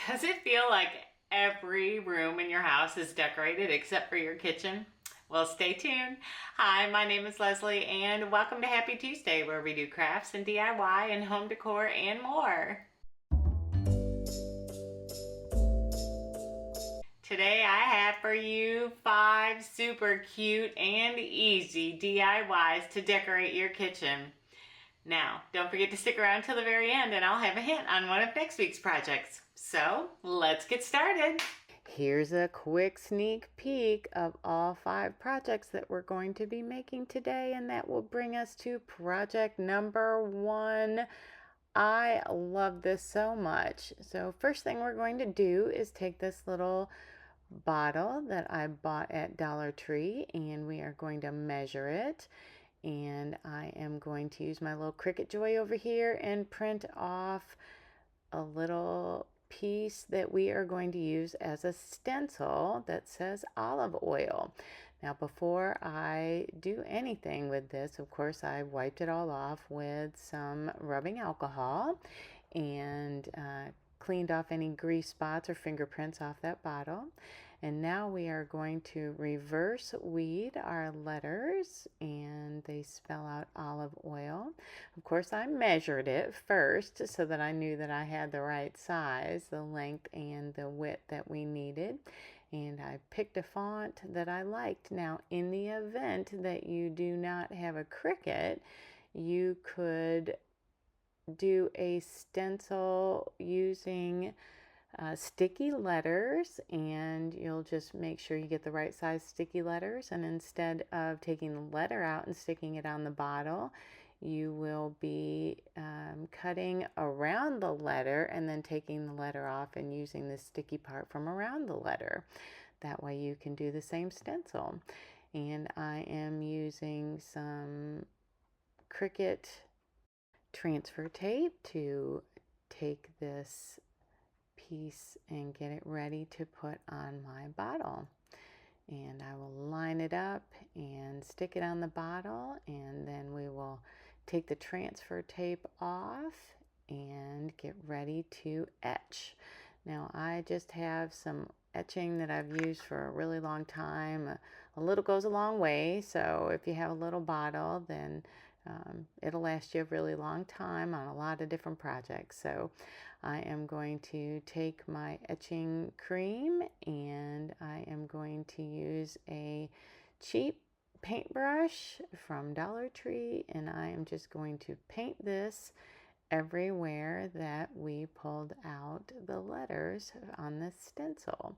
Does it feel like every room in your house is decorated except for your kitchen? Well, stay tuned. Hi, my name is Leslie, and welcome to Happy Tuesday, where we do crafts and DIY and home decor and more. Today I have for you 5 super cute and easy DIYs to decorate your kitchen. Now, don't forget to stick around till the very end and I'll have a hint on one of next week's projects. So, let's get started. Here's a quick sneak peek of all 5 projects that we're going to be making today, and that will bring us to project number 1. I love this so much. So first thing we're going to do is take this little bottle that I bought at Dollar Tree, and we are going to measure it. And I am going to use my little Cricut Joy over here and print off a little piece that we are going to use as a stencil that says olive oil. Now, before I do anything with this, of course, I wiped it all off with some rubbing alcohol and cleaned off any grease spots or fingerprints off that bottle. And now we are going to reverse weed our letters, and they spell out olive oil. Of course, I measured it first so that I knew that I had the right size, the length and the width that we needed. And I picked a font that I liked. Now, in the event that you do not have a Cricut, you could do a stencil using sticky letters, and you'll just make sure you get the right size sticky letters, and instead of taking the letter out and sticking it on the bottle, you will be cutting around the letter and then taking the letter off and using the sticky part from around the letter. That way you can do the same stencil. And I am using some Cricut transfer tape to take this piece and get it ready to put on my bottle. And I will line it up and stick it on the bottle, and then we will take the transfer tape off and get ready to etch. Now, I just have some etching that I've used for a really long time. A little goes a long way, so if you have a little bottle, then it'll last you a really long time on a lot of different projects. So I am going to take my etching cream, and I am going to use a cheap paintbrush from Dollar Tree, and I am just going to paint this everywhere that we pulled out the letters on this stencil.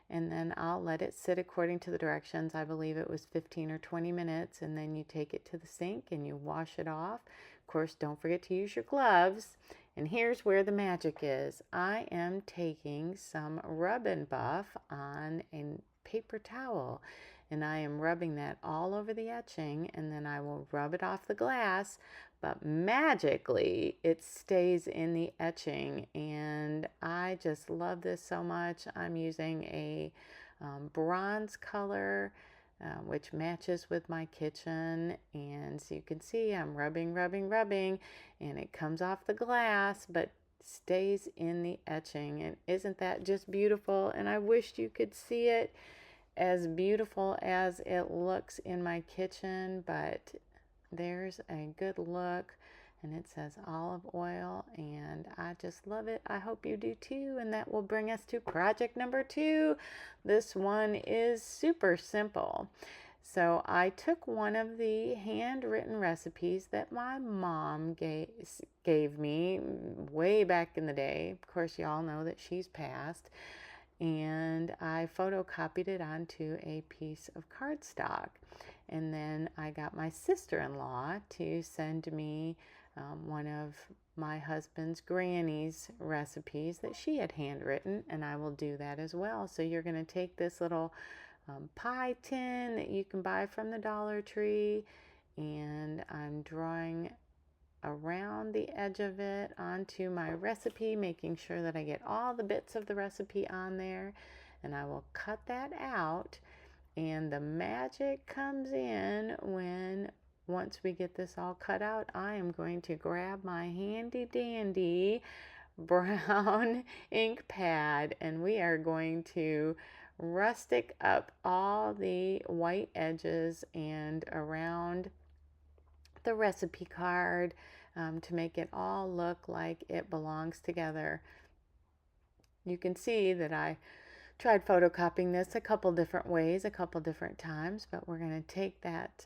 And then I'll let it sit according to the directions. I believe it was 15 or 20 minutes, and then you take it to the sink and you wash it off. Of course, don't forget to use your gloves. And here's where the magic is. I am taking some Rub and Buff on a paper towel, and I am rubbing that all over the etching, and then I will rub it off the glass, but magically it stays in the etching, and I just love this so much. I'm using a bronze color which matches with my kitchen, and so you can see I'm rubbing, and it comes off the glass but stays in the etching. And isn't that just beautiful? And I wished you could see it as beautiful as it looks in my kitchen, but there's a good look, and it says olive oil, and I just love it. I hope you do too. And that will bring us to project number 2. This one is super simple. So I took one of the handwritten recipes that my mom gave me way back in the day. Of course, you all know that she's passed. And I photocopied it onto a piece of cardstock. And then I got my sister-in-law to send me one of my husband's granny's recipes that she had handwritten, and I will do that as well. So you're going to take this little pie tin that you can buy from the Dollar Tree, and I'm drawing around the edge of it onto my recipe, making sure that I get all the bits of the recipe on there, and I will cut that out. And the magic comes in when, once we get this all cut out, I am going to grab my handy dandy brown ink pad, and we are going to rustic up all the white edges and around the recipe card to make it all look like it belongs together. You can see that I tried photocopying this a couple different ways, a couple different times, but we're going to take that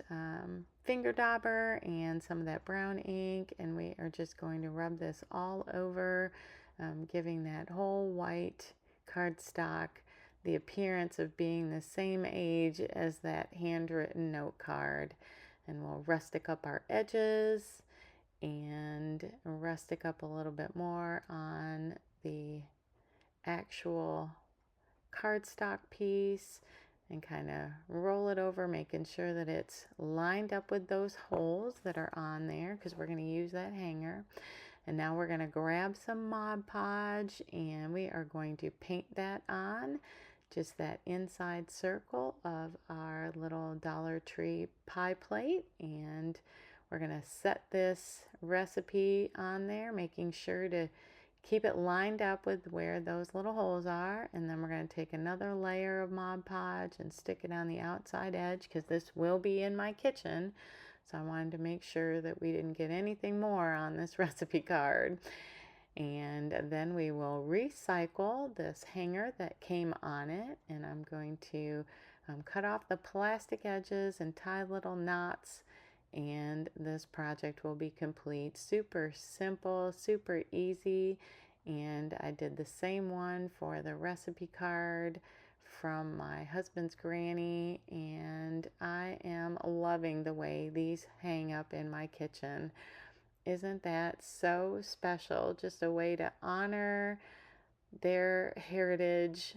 finger dauber and some of that brown ink, and we are just going to rub this all over, giving that whole white cardstock the appearance of being the same age as that handwritten note card. And we'll rustic up our edges and rustic up a little bit more on the actual cardstock piece and kind of roll it over, making sure that it's lined up with those holes that are on there because we're going to use that hanger. And now we're going to grab some Mod Podge and we are going to paint that on just that inside circle of our little Dollar Tree pie plate, and we're going to set this recipe on there, making sure to keep it lined up with where those little holes are. And then we're going to take another layer of Mod Podge and stick it on the outside edge because this will be in my kitchen. So I wanted to make sure that we didn't get anything more on this recipe card. And then we will recycle this hanger that came on it, and I'm going to cut off the plastic edges and tie little knots, and this project will be complete. Super simple, super easy, and I did the same one for the recipe card from my husband's granny, and I am loving the way these hang up in my kitchen. Isn't that so special? Just a way to honor their heritage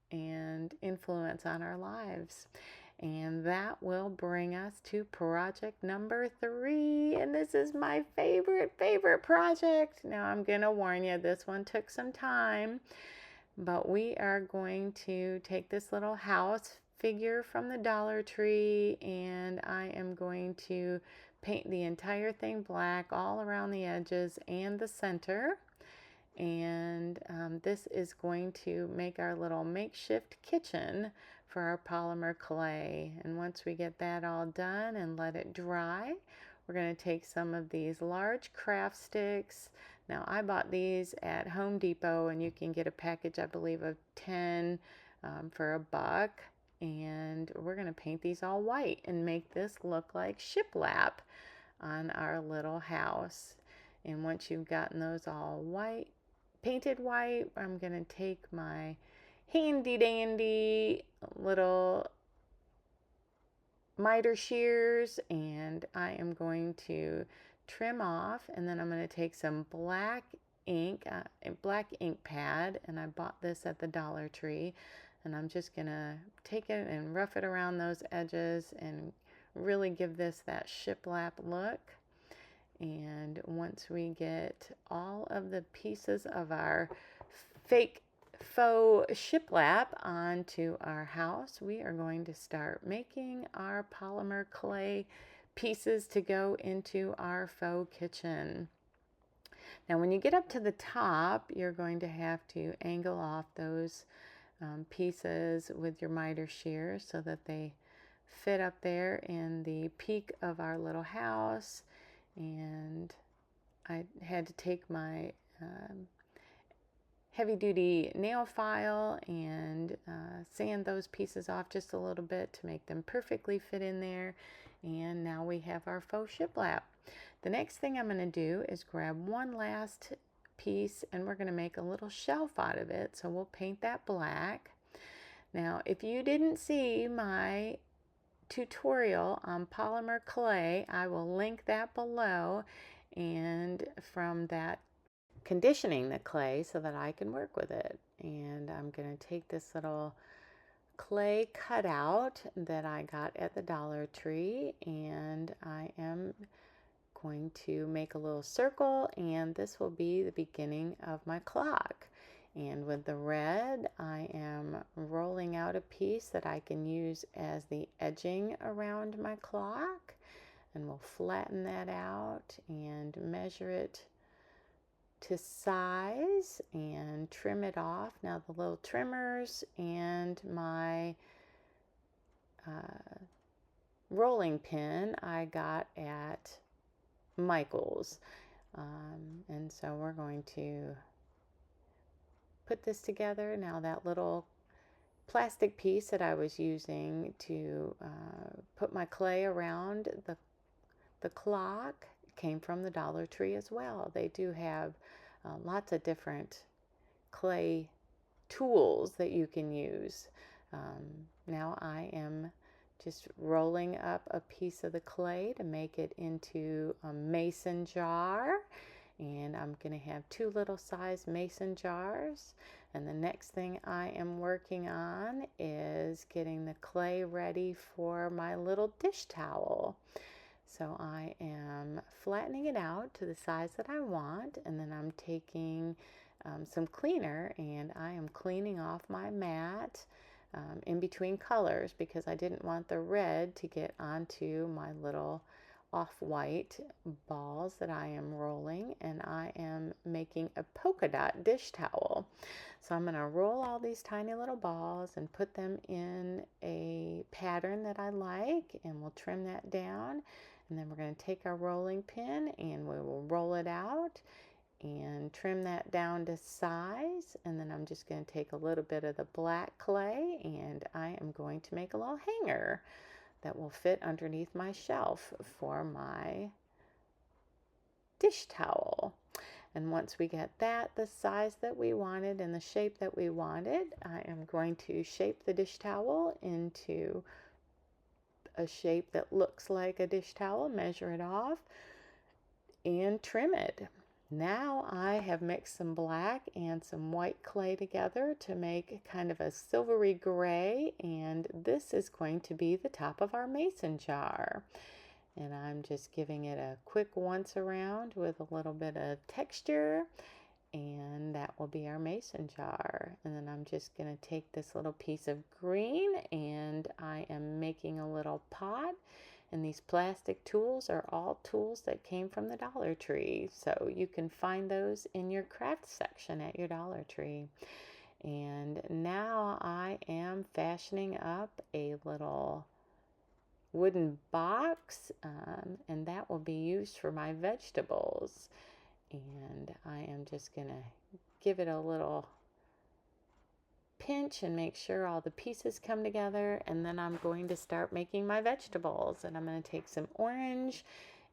and influence on our lives. And that will bring us to project number 3. And this is my favorite project. Now I'm going to warn you, this one took some time. But we are going to take this little house figure from the Dollar Tree, and I am going to paint the entire thing black all around the edges and the center. And this is going to make our little makeshift kitchen for our polymer clay. And once we get that all done and let it dry, we're going to take some of these large craft sticks. Now I bought these at Home Depot, and you can get a package, I believe, of 10 for $1. And we're going to paint these all white and make this look like shiplap on our little house. And once you've gotten those all white, painted white, I'm going to take my handy dandy little miter shears, and I am going to trim off, and then I'm going to take some black ink, black ink pad, and I bought this at the Dollar Tree, and I'm just going to take it and rough it around those edges and really give this that shiplap look. And once we get all of the pieces of our faux shiplap onto our house, we are going to start making our polymer clay pieces to go into our faux kitchen. Now when you get up to the top, you're going to have to angle off those pieces with your miter shears so that they fit up there in the peak of our little house. And I had to take my heavy-duty nail file and sand those pieces off just a little bit to make them perfectly fit in there. And now we have our faux shiplap. The next thing I'm going to do is grab one last piece, and we're going to make a little shelf out of it. So we'll paint that black. Now, if you didn't see my tutorial on polymer clay, I will link that below, and from that, conditioning the clay so that I can work with it. And I'm going to take this little clay cutout that I got at the Dollar Tree, and I am going to make a little circle, and this will be the beginning of my clock. And with the red, I am rolling out a piece that I can use as the edging around my clock, and we'll flatten that out and measure it to size and trim it off. Now the little trimmers and my rolling pin I got at Michael's. And so we're going to put this together. Now that little plastic piece that I was using to put my clay around the clock came from the Dollar Tree as well. They do have lots of different clay tools that you can use. Now I am just rolling up a piece of the clay to make it into a mason jar, and I'm going to have 2 little size mason jars. And the next thing I am working on is getting the clay ready for my little dish towel. So I am flattening it out to the size that I want, and then I'm taking some cleaner and I am cleaning off my mat in between colors because I didn't want the red to get onto my little off-white balls that I am rolling, and I am making a polka dot dish towel. So I'm going to roll all these tiny little balls and put them in a pattern that I like, and we'll trim that down, and then we're going to take our rolling pin and we will roll it out and trim that down to size. And then I'm just going to take a little bit of the black clay and I am going to make a little hanger that will fit underneath my shelf for my dish towel. And once we get that the size that we wanted and the shape that we wanted, I am going to shape the dish towel into a shape that looks like a dish towel, measure it off, and trim it. Now I have mixed some black and some white clay together to make kind of a silvery gray, and this is going to be the top of our mason jar. And I'm just giving it a quick once around with a little bit of texture, and that will be our mason jar. And then I'm just going to take this little piece of green and I am making a little pot. And these plastic tools are all tools that came from the Dollar Tree. So you can find those in your craft section at your Dollar Tree. And now I am fashioning up a little wooden box, and that will be used for my vegetables. And I am just going to give it a little pinch and make sure all the pieces come together, and then I'm going to start making my vegetables. And I'm going to take some orange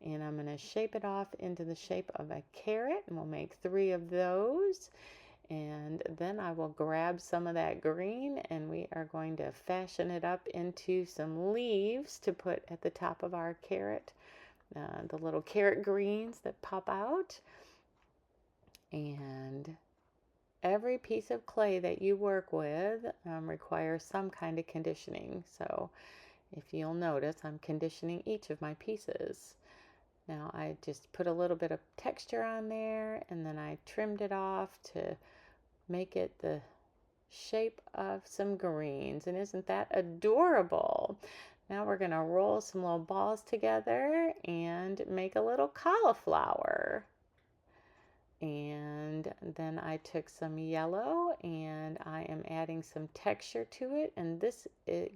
and I'm going to shape it off into the shape of a carrot, and we'll make 3 of those. And then I will grab some of that green and we are going to fashion it up into some leaves to put at the top of our carrot, the little carrot greens that pop out. And every piece of clay that you work with requires some kind of conditioning. So if you'll notice, I'm conditioning each of my pieces. Now I just put a little bit of texture on there, and then I trimmed it off to make it the shape of some greens. And isn't that adorable? Now we're going to roll some little balls together and make a little cauliflower. And then I took some yellow and I am adding some texture to it, and this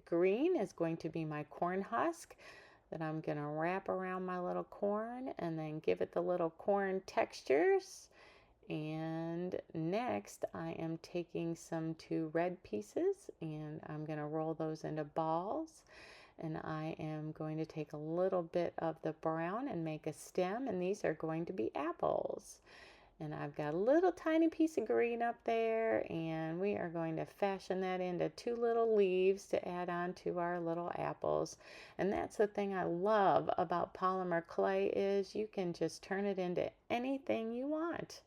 green is going to be my corn husk that I'm going to wrap around my little corn and then give it the little corn textures. And next I am taking some 2 red pieces and I'm going to roll those into balls, and I am going to take a little bit of the brown and make a stem, and these are going to be apples. And I've got a little tiny piece of green up there, and we are going to fashion that into 2 little leaves to add on to our little apples. And that's the thing I love about polymer clay, is you can just turn it into anything you want.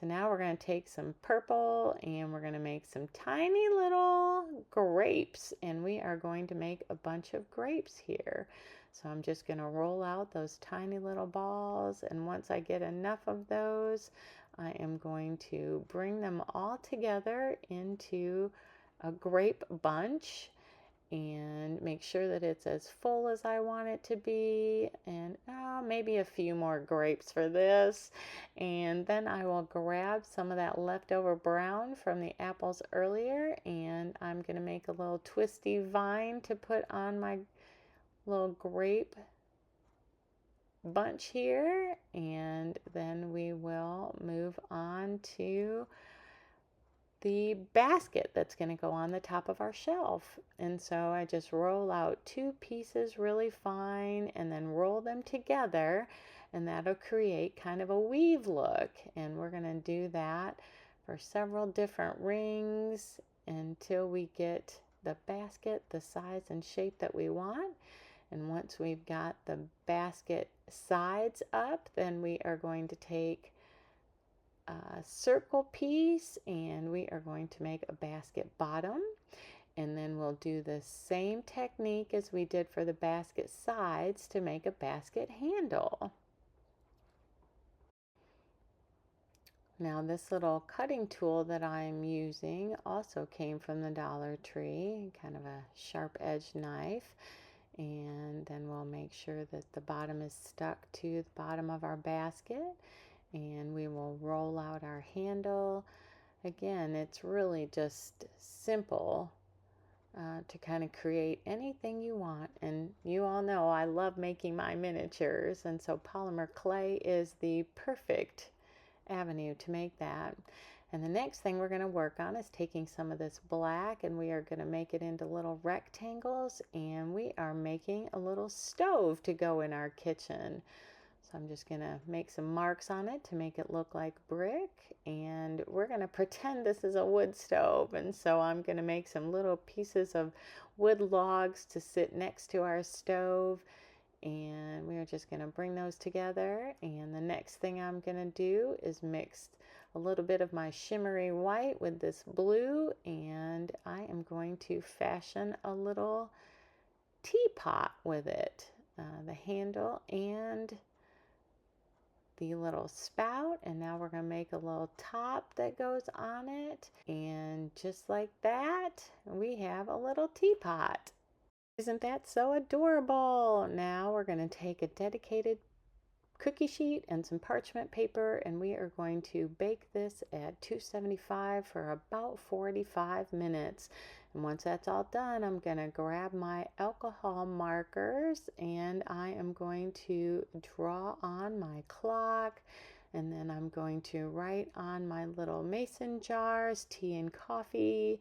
So now we're going to take some purple and we're going to make some tiny little grapes, and we are going to make a bunch of grapes here. So I'm just going to roll out those tiny little balls, and once I get enough of those, I am going to bring them all together into a grape bunch. and make sure that it's as full as I want it to be, and maybe a few more grapes for this. And then I will grab some of that leftover brown from the apples earlier, and I'm going to make a little twisty vine to put on my little grape bunch here, and then we will move on to the basket that's going to go on the top of our shelf. And so I just roll out 2 pieces really fine and then roll them together, and that'll create kind of a weave look. And we're going to do that for several different rings until we get the basket the size and shape that we want. And once we've got the basket sides up, then we are going to take a circle piece and we are going to make a basket bottom, and then we'll do the same technique as we did for the basket sides to make a basket handle. Now this little cutting tool that I'm using also came from the Dollar Tree, kind of a sharp edged knife. And then we'll make sure that the bottom is stuck to the bottom of our basket, and we will roll out our handle. Again, it's really just simple to kind of create anything you want. And you all know I love making my miniatures, and so polymer clay is the perfect avenue to make that. And the next thing we're going to work on is taking some of this black, and we are going to make it into little rectangles, and we are making a little stove to go in our kitchen. So I'm just going to make some marks on it to make it look like brick, and we're going to pretend this is a wood stove. And so I'm going to make some little pieces of wood logs to sit next to our stove, and we're just going to bring those together. And the next thing I'm going to do is mix a little bit of my shimmery white with this blue, and I am going to fashion a little teapot with it, the handle and the little spout. And now we're going to make a little top that goes on it, and just like that we have a little teapot. Isn't that so adorable? Now we're going to take a dedicated cookie sheet and some parchment paper, and we are going to bake this at 275 for about 45 minutes. And once that's all done, I'm going to grab my alcohol markers and I am going to draw on my clock, and then I'm going to write on my little mason jars tea and coffee.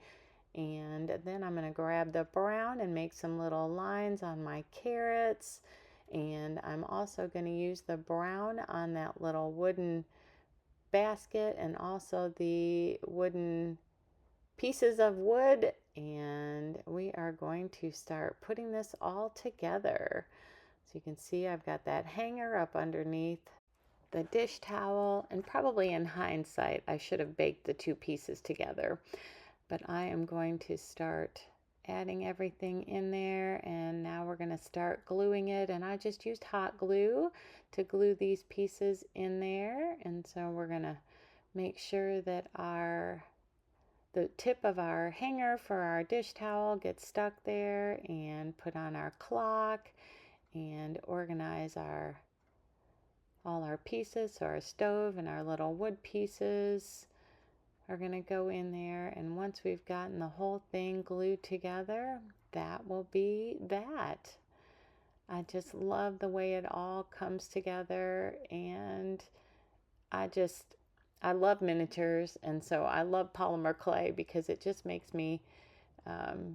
And then I'm going to grab the brown and make some little lines on my carrots. And I'm also going to use the brown on that little wooden basket and also the wooden pieces of wood. And we are going to start putting this all together. So you can see I've got that hanger up underneath the dish towel, and probably in hindsight I should have baked the 2 pieces together. But I am going to start adding everything in there, and now we're going to start gluing it. And I just used hot glue to glue these pieces in there. And so we're going to make sure that the tip of our hanger for our dish towel gets stuck there, and put on our clock and organize all our pieces. So our stove and our little wood pieces are going to go in there, and once we've gotten the whole thing glued together, that will be that. I just love the way it all comes together, and I love miniatures, and so I love polymer clay because it just makes me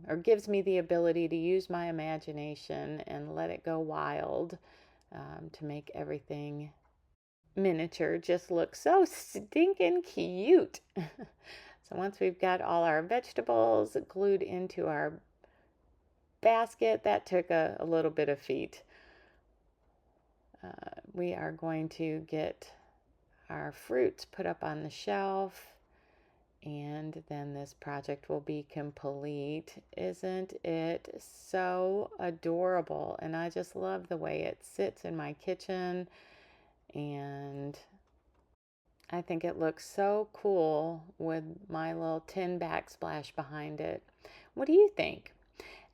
or gives me the ability to use my imagination and let it go wild, to make everything miniature just looks so stinking cute. So once we've got all our vegetables glued into our basket, that took a little bit of feet. We are going to get our fruits put up on the shelf, and then this project will be complete. Isn't it so adorable? And I just love the way it sits in my kitchen, and I think it looks so cool with my little tin backsplash behind it. What do you think?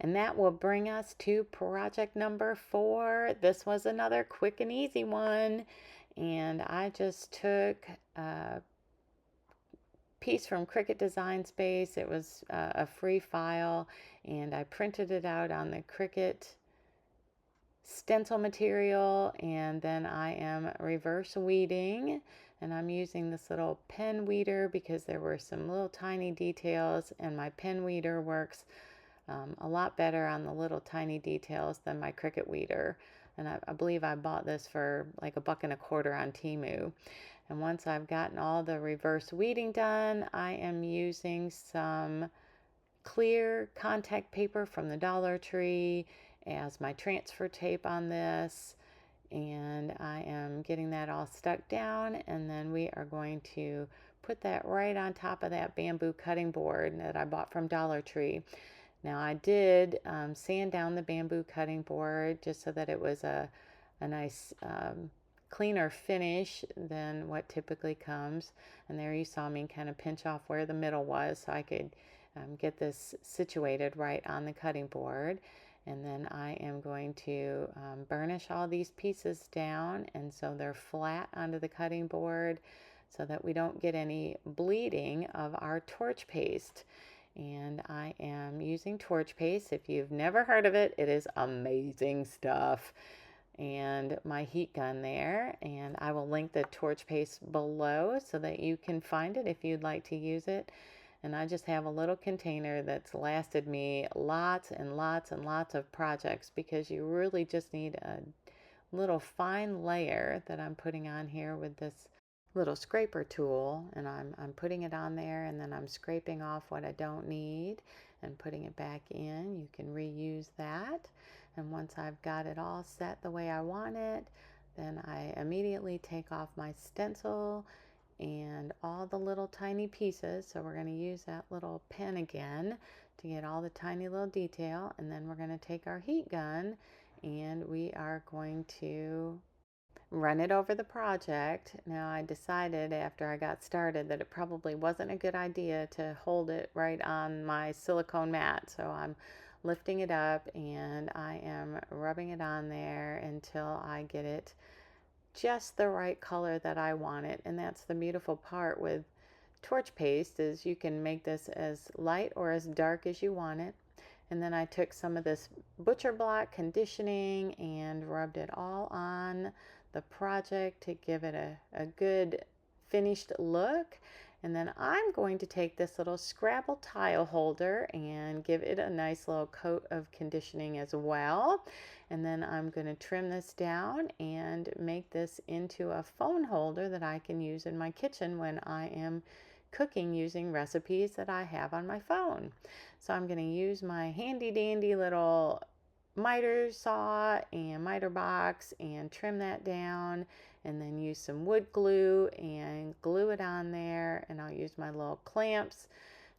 And that will bring us to project number 4. This was another quick and easy one. And I just took a piece from Cricut Design Space. It was a free file, and I printed it out on the Cricut stencil material, and then I am reverse weeding, and I'm using this little pen weeder because there were some little tiny details, and my pen weeder works a lot better on the little tiny details than my Cricut weeder. And I believe I bought this for like $1.25 on Temu. And once I've gotten all the reverse weeding done, I am using some clear contact paper from the Dollar Tree as my transfer tape on this, and I am getting that all stuck down, and then we are going to put that right on top of that bamboo cutting board that I bought from Dollar Tree. Now I did sand down the bamboo cutting board just so that it was a nice cleaner finish than what typically comes. And there you saw me kind of pinch off where the middle was so I could get this situated right on the cutting board. And then I am going to burnish all these pieces down, and so they're flat onto the cutting board so that we don't get any bleeding of our torch paste. And I am using torch paste. If you've never heard of it, it is amazing stuff. And my heat gun there, and I will link the torch paste below so that you can find it if you'd like to use it. And I just have a little container that's lasted me lots and lots and lots of projects, because you really just need a little fine layer that I'm putting on here with this little scraper tool, and I'm putting it on there, and then I'm scraping off what I don't need and putting it back in. You can reuse that. And once I've got it all set the way I want it, then I immediately take off my stencil and all the little tiny pieces. So we're going to use that little pen again to get all the tiny little detail, and then we're going to take our heat gun and we are going to run it over the project. Now I decided after I got started that it probably wasn't a good idea to hold it right on my silicone mat, so I'm lifting it up and I am rubbing it on there until I get it just the right color that I want it. And that's the beautiful part with torch paste, is you can make this as light or as dark as you want it. And then I took some of this butcher block conditioning and rubbed it all on the project to give it a good finished look. And then I'm going to take this little Scrabble tile holder and give it a nice little coat of conditioning as well. And then I'm going to trim this down and make this into a phone holder that I can use in my kitchen when I am cooking using recipes that I have on my phone. So I'm going to use my handy dandy little miter saw and miter box and trim that down, and then use some wood glue and glue it on there, and I'll use my little clamps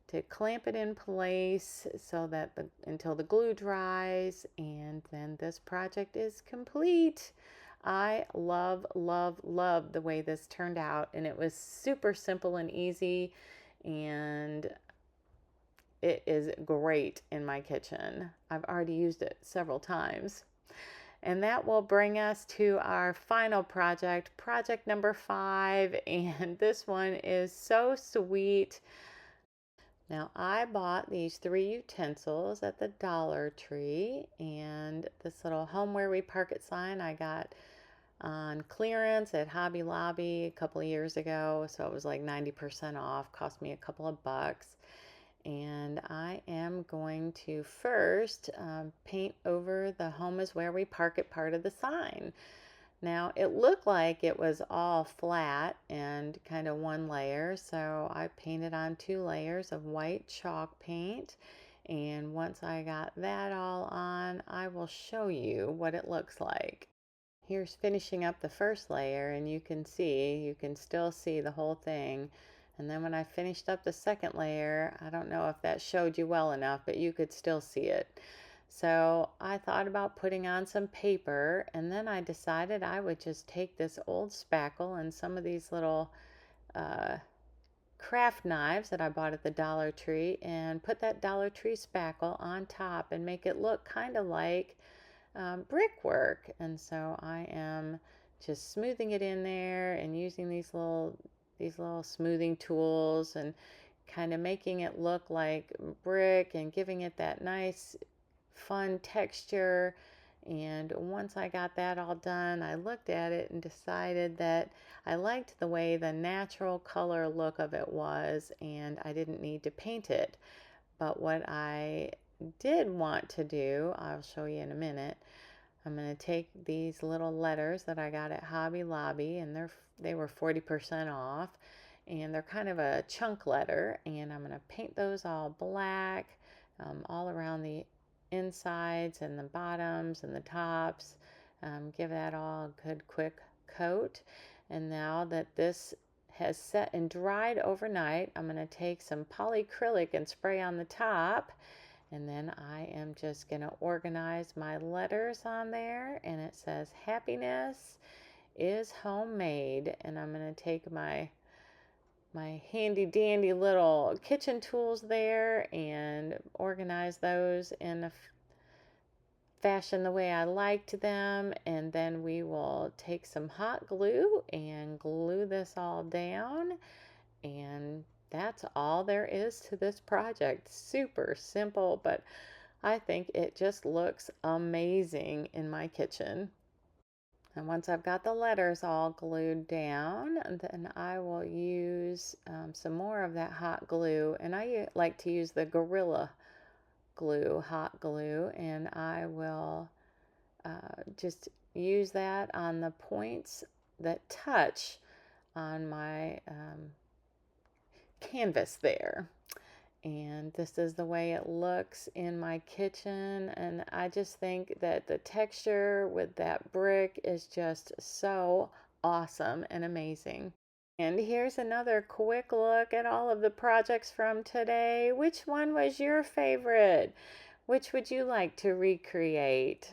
to clamp it in place so that until the glue dries, and then this project is complete. I love, love, love the way this turned out, and it was super simple and easy, and it is great in my kitchen. I've already used it several times. And that will bring us to our final project, project number 5, and this one is so sweet. Now I bought these 3 utensils at the Dollar Tree, and this little homeware we park it sign I got on clearance at Hobby Lobby a couple of years ago, so it was like 90% off, cost me a couple of bucks. And I am going to first paint over the home is where we park it part of the sign. Now it looked like it was all flat and kind of one layer, so I painted on 2 layers of white chalk paint, and once I got that all on, I will show you what it looks like. Here's finishing up the first layer, and you can still see the whole thing. And then when I finished up the second layer, I don't know if that showed you well enough, but you could still see it. So I thought about putting on some paper, and then I decided I would just take this old spackle and some of these little craft knives that I bought at the Dollar Tree and put that Dollar Tree spackle on top and make it look kind of like brickwork. And so I am just smoothing it in there and using these little smoothing tools and kind of making it look like brick and giving it that nice fun texture. And once I got that all done, I looked at it and decided that I liked the way the natural color look of it was, and I didn't need to paint it. But what I did want to do, I'll show you in a minute. I'm going to take these little letters that I got at Hobby Lobby, and they were 40% off, and they're kind of a chunk letter, and I'm going to paint those all black all around the insides and the bottoms and the tops. Give that all a good quick coat. And now that this has set and dried overnight, I'm going to take some polyacrylic and spray on the top. And then I am just going to organize my letters on there, and it says happiness is homemade. And I'm going to take my handy dandy little kitchen tools there and organize those in a fashion the way I liked them. And then we will take some hot glue and glue this all down, and that's all there is to this project. Super simple, but I think it just looks amazing in my kitchen. And once I've got the letters all glued down, then I will use some more of that hot glue. And I like to use the Gorilla Glue, hot glue, and I will just use that on the points that touch on my canvas there. And this is the way it looks in my kitchen, and I just think that the texture with that brick is just so awesome and amazing. And here's another quick look at all of the projects from today. Which one was your favorite? Which would you like to recreate?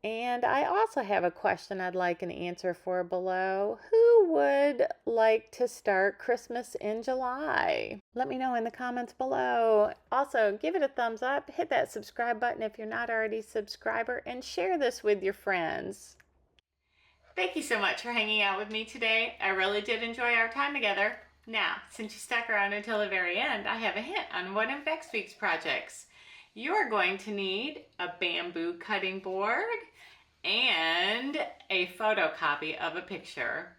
And I also have a question I'd like an answer for below. Who would like to start Christmas in July? Let me know in the comments below. Also, give it a thumbs up, hit that subscribe button if you're not already a subscriber, and share this with your friends. Thank you so much for hanging out with me today. I really did enjoy our time together. Now, since you stuck around until the very end, I have a hint on one of next week's projects. You're going to need a bamboo cutting board and a photocopy of a picture.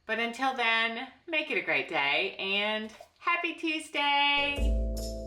But until then, make it a great day and happy Tuesday!